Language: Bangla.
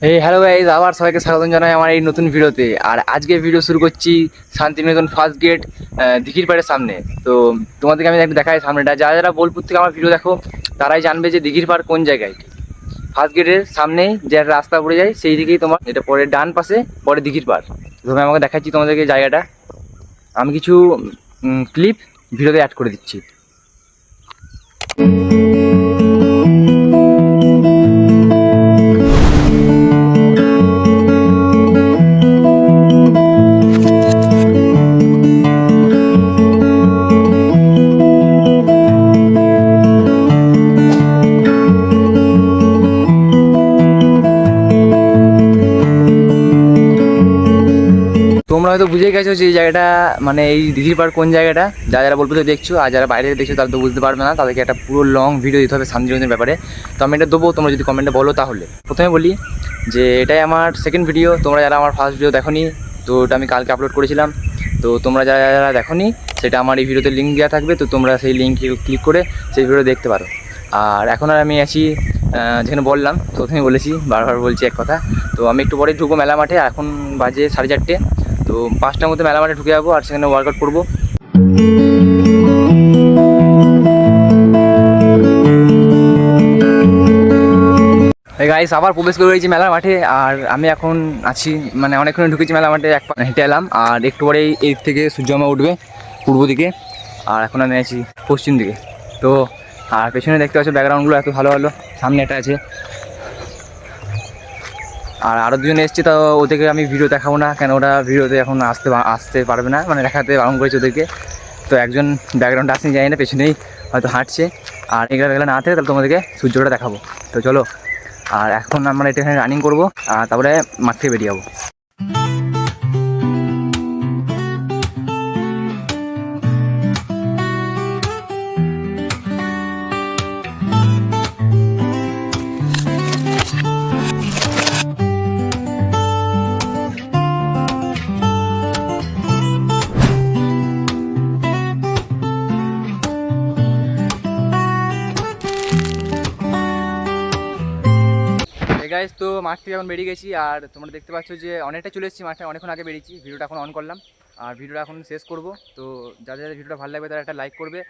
এই হ্যালো গাইজ, আবার সবাইকে স্বাগত জানাই আমার এই নতুন ভিডিওতে। আর আজকে ভিডিও শুরু করছি শান্তিনিকেতন ফার্স্ট গেট দিঘির পাড়ের সামনে। তো তোমাদেরকে আমি একটু দেখাই সামনেটা। যারা যারা বোলপুর থেকে আমার ভিডিও দেখো তারাই জানবে যে দিঘির পাড় কোন জায়গায়। ফার্স্ট গেটের সামনেই যে একটা রাস্তা পড়ে যায় সেই দিকেই তোমার, এটা পরে ডান পাশে পরে দিঘির পাড়। তুমি আমাকে দেখাচ্ছি তোমাদেরকে জায়গাটা। আমি কিছু ক্লিপ ভিডিওতে অ্যাড করে দিচ্ছি। তোমরা হয়তো বুঝে গেছো যে এই জায়গাটা মানে এই দিঘির পাড় কোন জায়গাটা। যারা যারা বোলপুর থেকে দেখছো আর যারা বাইরে দেখছো তারা তো বুঝতে পারবে না, তাদেরকে একটা পুরো লং ভিডিও দিতে হবে শান্তিনিকেতনের ব্যাপারে। তো আমি এটা দেবো, তোমরা যদি কমেন্টে বলো। তাহলে প্রথমে বলি যে এটাই আমার সেকেন্ড ভিডিও। তোমরা যারা আমার ফার্স্ট ভিডিও দেখোনি, তো ওটা আমি কালকে আপলোড করেছিলাম। তো তোমরা যারা যারা দেখোনি সেটা আমার এই ভিডিওতে লিঙ্ক দেওয়া থাকবে, তো তোমরা সেই লিঙ্কে ক্লিক করে সেই ভিডিও দেখতে পারো। আর এখন আর আমি আছি যেখানে বললাম, প্রথমে বলেছি, বারবার বলছি এক কথা। তো আমি একটু পরে ঢুকবো মেলা মাঠে। এখন বাজে 4:30। তো 5টার মধ্যে মেলা মাঠে ঢুকে যাবো আর সেখানে ওয়ার্কআউট করবো। এই গাইস, আবার প্রবেশ করে রয়েছি মেলার মাঠে। আর আমি এখন আছি মানে অনেকক্ষণ ঢুকেছি মেলা মাঠে, এক পা হেঁটে এলাম। আর একটু পরেই এই থেকে সূর্যমা উঠবে পূর্ব দিকে। আর এখন আমি আছি পশ্চিম দিকে। তো আর পেছনে দেখতে পাচ্ছ ব্যাকগ্রাউন্ডগুলো এত ভালো ভালো। সামনে একটা আছে, আর আরও দুজন এসছে। তো ওদেরকে আমি ভিডিও দেখাবো না, কেন ওরা ভিডিওতে এখন আসতে পারবে না, মানে দেখাতে বারণ করেছে ওদেরকে। তো একজন ব্যাকগ্রাউন্ডে আসেনি, যাই না, পেছনেই হয়তো হাঁটছে। আর এগুলো না থাকে তাহলে তোমাদেরকে সূর্যটা দেখাবো। তো চলো। আর এখন আমরা এটা এখানে রানিং করবো আর তারপরে মাঠ থেকে বেরিয়ে যাবো। গাইস, তো মাঠ থেকে এখন বেরিয়ে গেছি। আর তোমরা দেখতে পাচ্ছ যে অনেকটা চলে এসেছি মাঠে, অনেকক্ষণ আগে বেরিয়েছি। ভিডিওটা এখন অন করলাম আর ভিডিওটা এখন শেষ করব। তো যাদের যাদের ভিডিওটা ভালো লাগবে তারা একটা লাইক করবে।